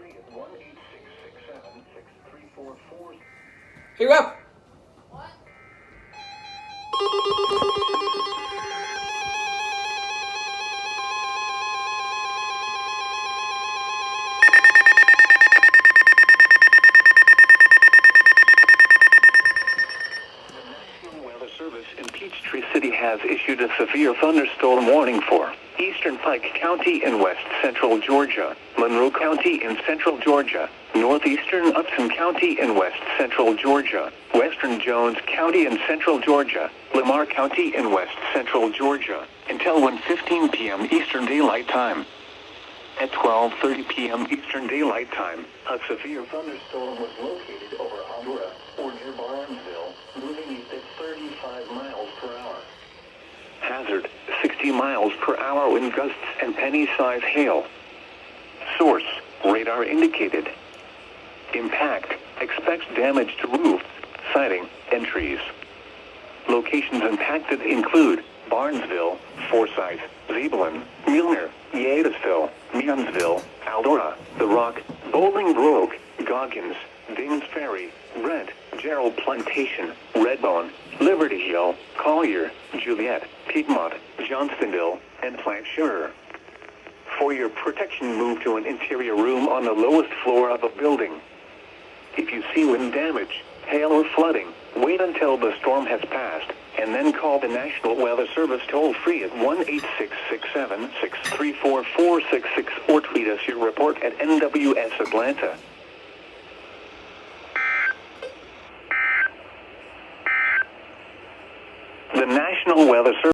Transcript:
free at 1-866-7-6344. Here you go. What? Weather Service in Peachtree City has issued a severe thunderstorm warning for Eastern Pike County in west central Georgia, Monroe County in central Georgia, northeastern Upton County in west central Georgia, western Jones County in central Georgia, Lamar County in west central Georgia, until 1:15 p.m. Eastern Daylight Time. At 12:30 p.m. Eastern Daylight Time, a severe thunderstorm was located over Aldora, or near Barnesville, moving east at 35 miles per hour. Hazard, 60 miles per hour wind gusts and penny-size hail. Source, radar indicated. Impact, expects damage to roofs, siding, and trees. Locations impacted include Barnesville, Forsyth, Zebulon, Milner, Yeatusville, Meonsville, Aldora, The Rock, Bowling Grove, Goggins, Dings Ferry, Brent, Gerald Plantation, Redbone, Liberty Hill, Collier, Juliet, Piedmont, Johnstonville, and Plant Sugar. For your protection, move to an interior room on the lowest floor of a building. If you see wind damage, hail or flooding, wait until the storm has passed, and then call the National Weather Service toll-free at 1-866-7-634466 or tweet us your report at NWS Atlanta. The National Weather Service